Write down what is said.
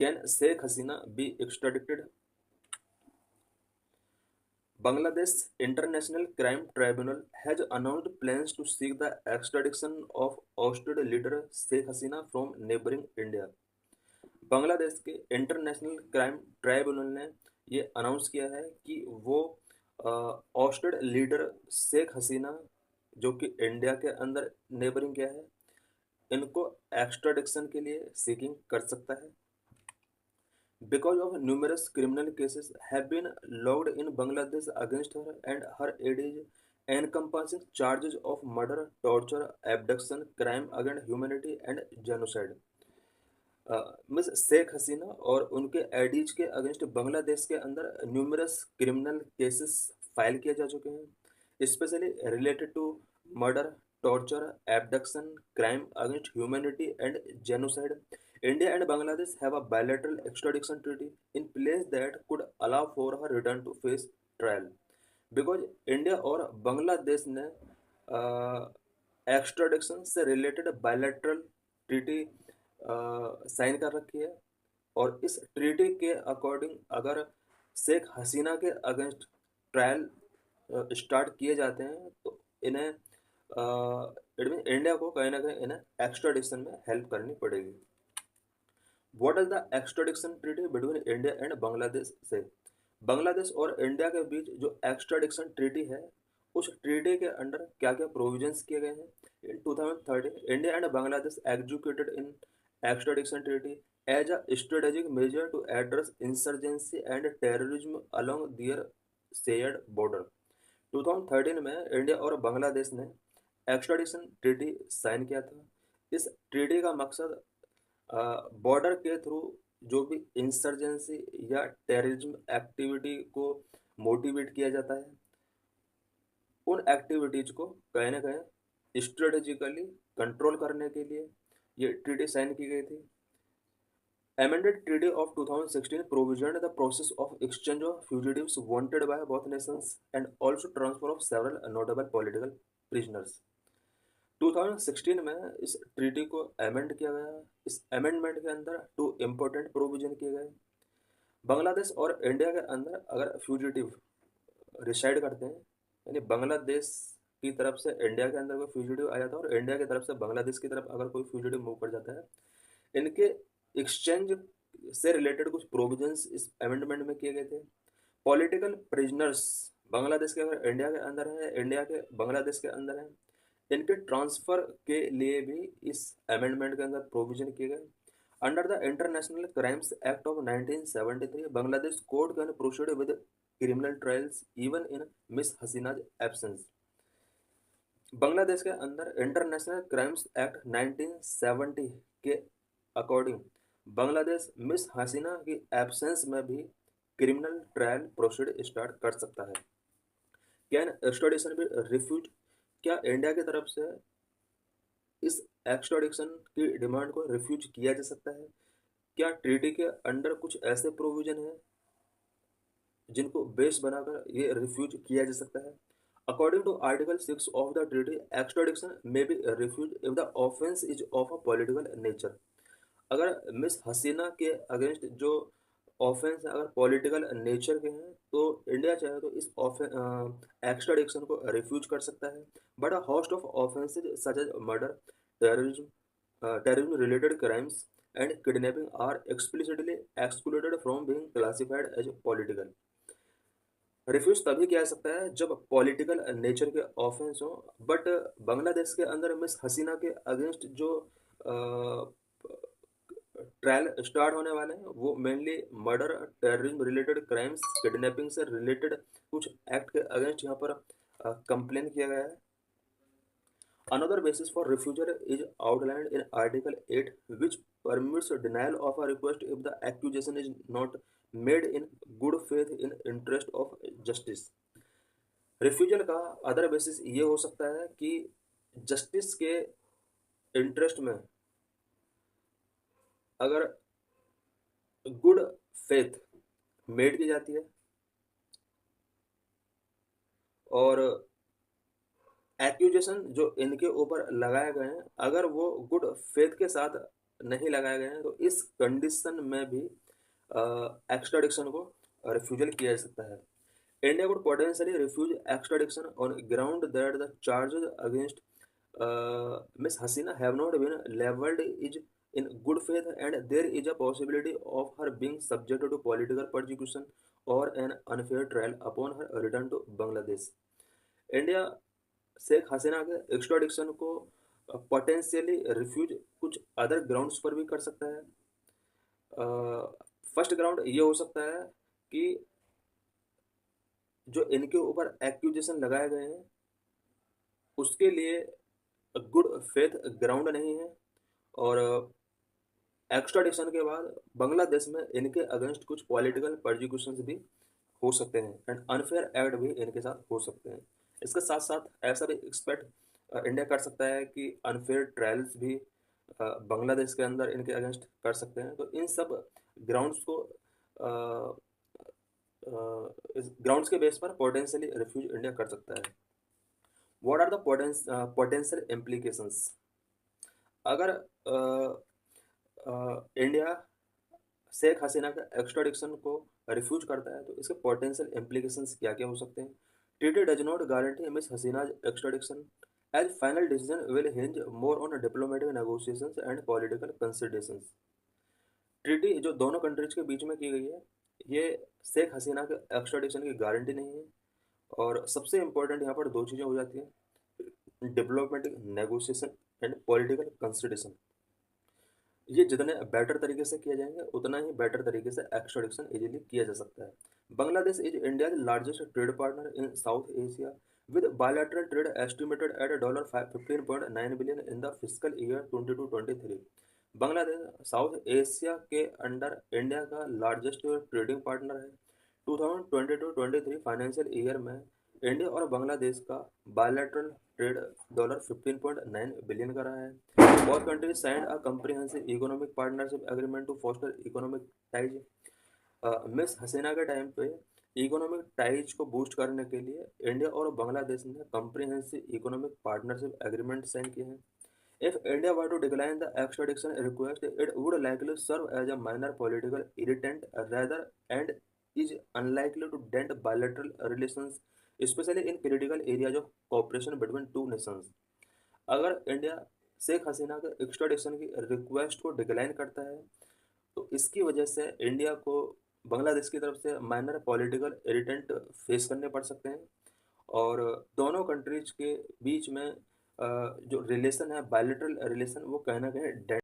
Can Sheikh Hasina be extradited? Bangladesh International Crime Tribunal has announced plans to seek the extradition of ousted leader Sheikh Hasina from neighboring India. Bangladesh के international crime tribunal ने ये announce किया है कि वो Oersted leader Sheikh Hasina जो कि India के अंदर नेबरिंग क्या है इनको एक्स्ट्राडिक्शन के लिए सीकिंग कर सकता है because of numerous criminal cases have been logged in Bangladesh against her and her aides encompassing charges of murder, torture, abduction, crime against humanity and genocide. Miss Sheikh Hasina और उनके एडीज के अगेंस्ट बांग्लादेश के अंदर न्यूमरस क्रिमिनल केसेस फाइल किए जा चुके हैं specially related to murder torture abduction crime against humanity and genocide India and Bangladesh have a bilateral extradition treaty in place that could allow for her return to face trial because India और बांग्लादेश ने एक्स्ट्राडिक्शन से related bilateral treaty sign कर रखी है और इस treaty के according अगर शेख हसीना के अगेंस्ट ट्रायल स्टार्ट किए जाते हैं तो इन्हें इट मीन इंडिया को कहीं ना कहीं इन्हें एक्स्ट्राडिक्शन में हेल्प करनी पड़ेगी what is the extradition treaty between India and Bangladesh से बांग्लादेश और इंडिया के बीच जो एक्स्ट्राडिक्शन ट्रीटी है उस ट्रीटी के अंडर क्या क्या प्रोविजंस किए गए हैं इन 2013 India and Bangladesh executed in extradition treaty as a strategic measure to address insurgency and terrorism along their shared border. 2013 में इंडिया और बांग्लादेश ने एक्स्ट्राडिशन ट्रीटी साइन किया था इस ट्रीटी का मकसद बॉर्डर के थ्रू जो भी इंसर्जेंसी या टेररिज्म एक्टिविटी को मोटिवेट किया जाता है उन एक्टिविटीज को कहीं ना कहीं स्ट्रेटेजिकली कंट्रोल करने के लिए ये ट्रीटी साइन की गई थी Amended Treaty of 2016 provisioned the process of exchange of fugitives wanted by both nations and also transfer of several notable political prisoners. 2016 में इस ट्रीटी को अमेंड किया गया इस अमेंडमेंट के अंदर टू इम्पोर्टेंट प्रोविजन किए गए बांग्लादेश और इंडिया के अंदर अगर फ्यूजिटिव रिसाइड करते हैं यानी बांग्लादेश की तरफ से इंडिया के अंदर कोई फ्यूजिटिव आ जाता है और इंडिया की तरफ से बांग्लादेश की तरफ अगर कोई फ्यूजिटिव मूव कर जाता है इनके एक्सचेंज से रिलेटेड कुछ प्रोविजंस इस अमेंडमेंट में किए गए थे पॉलिटिकल प्रिजनर्स बांग्लादेश के अगर इंडिया के अंदर है इंडिया के बांग्लादेश के अंदर है इनके ट्रांसफर के लिए भी इस अमेंडमेंट के अंदर प्रोविजन किए गए under the international crimes act of 1973 Bangladesh court can proceed with criminal trials even in Miss Hasina's absence Bangladesh के अंदर इंटरनेशनल क्राइम्स एक्ट 1970 के अकॉर्डिंग बांग्लादेश मिस हसीना की एब्सेंस में भी क्रिमिनल ट्रायल प्रोसीड स्टार्ट कर सकता है कैन एक्स्ट्राडिशन बी रिफ्यूज क्या इंडिया की तरफ से इस एक्स्ट्राडिशन की डिमांड को रिफ्यूज किया जा सकता है क्या ट्रीटी के अंडर कुछ ऐसे प्रोविजन हैं जिनको बेस बनाकर ये रिफ्यूज किया जा सकता है According to Article 6 of the treaty, extradition may be refused if the offense is of a political nature. अगर मिस हसीना के अगेंस्ट जो ऑफेंस अगर पॉलिटिकल नेचर के हैं तो इंडिया चाहे तो इस एक्स्ट्राडिक्शन को रिफ्यूज कर सकता है but a host of offences such as murder terrorism related crimes and kidnapping are explicitly excluded from being classified as political refuge तभी किया जा सकता है जब पॉलिटिकल नेचर के ऑफेंस हो बट बांग्लादेश के अंदर मिस हसीना के अगेंस्ट जो ट्रायल स्टार्ट होने वाले हैं वो mainly murder terrorism related crimes kidnapping से रिलेटेड कुछ एक्ट के अगेंस्ट यहाँ पर कंप्लेन किया गया है another basis for refusal is outlined in article 8 which permits denial of a request if the accusation is not made in good faith in interest of justice refusal का other basis ये हो सकता है कि justice के interest में अगर good faith made की जाती है और एक्यूजेशन जो इनके ऊपर लगाए गए हैं अगर वो गुड फेथ के साथ नहीं लगाए गए हैं, तो इस कंडीशन में भी एक्स्ट्राडिक्शन को रिफ्यूजल किया जा सकता है। India could potentially refuse extradition on ground that the charges against Ms. Hasina have not been leveled is in good faith, and there is a possibility of her being subjected to political persecution or an unfair trial upon her return to Bangladesh. India Sheikh Hasina के extradition को potentially refuse कुछ other grounds पर भी कर सकता है। First ground ये हो सकता है कि जो इनके ऊपर एक्यूजेशन लगाए गए हैं उसके लिए गुड फेथ ग्राउंड नहीं है, और एक्स्ट्राडिक्शन के बाद बांग्लादेश में इनके अगेंस्ट कुछ पॉलिटिकल परसिक्यूशंस भी हो सकते हैं एंड अनफेयर एक्ट भी इनके साथ हो सकते हैं। इसके साथ साथ ऐसा भी एक्सपेक्ट इंडिया कर सकता है कि अनफेयर ट्रायल्स भी बांग्लादेश के अंदर इनके अगेंस्ट कर सकते हैं। तो इन सब ग्राउंड्स को इस ग्राउंड्स के बेस पर पोटेंशियली रिफ्यूज इंडिया कर सकता है। What are the potential implications? अगर इंडिया शेख हसीना के एक्स्ट्राडिक्शन को रिफ्यूज करता है तो इसके पोटेंशियल इम्प्लीकेशंस क्या क्या हो सकते हैं? Treaty does not guarantee Miss Hasina extradition as final decision will hinge more on diplomatic negotiations and political considerations. Treaty जो दोनों कंट्रीज के बीच में की गई है ये शेख हसीना के एक्स्ट्राडिक्शन की गारंटी नहीं है, और सबसे इम्पोर्टेंट यहाँ पर दो चीज़ें हो जाती हैं, diplomatic negotiation and political consideration. ये जितने बेटर तरीके से किए जाएंगे उतना ही बेटर तरीके से एक्स्ट्राडिक्शन इजीली किया जा सकता है। Bangladesh is India largest trade partner in south Asia with bilateral trade estimated at $15.9 billion in the fiscal year 22-23। Bangladesh south Asia के अंडर इंडिया का लार्जेस्ट ट्रेडिंग पार्टनर है। 2022-23 फाइनेंशियल ईयर में इंडिया और बांग्लादेश का बायलैटरल ट्रेड $15.9 बिलियन का रहा है। Both countries signed a comprehensive economic partnership agreement to foster economic ties. Miss Hasina के टाइम पे इकोनॉमिक टाइज को बूस्ट करने के लिए इंडिया और बांग्लादेश ने comprehensive economic partnership agreement sign किए हैं। If India were to decline the extradition request, it would likely serve as a minor political irritant rather and is unlikely to dent bilateral relations, especially in critical areas of cooperation between two nations। अगर India Sheikh Hasina के extradition की request को decline करता है तो इसकी वजह से इंडिया को बांग्लादेश की तरफ से माइनर पॉलिटिकल इरिटेंट फेस करने पड़ सकते हैं, और दोनों कंट्रीज के बीच में जो रिलेशन है बायलैटरल रिलेशन वो कहीं ना कहीं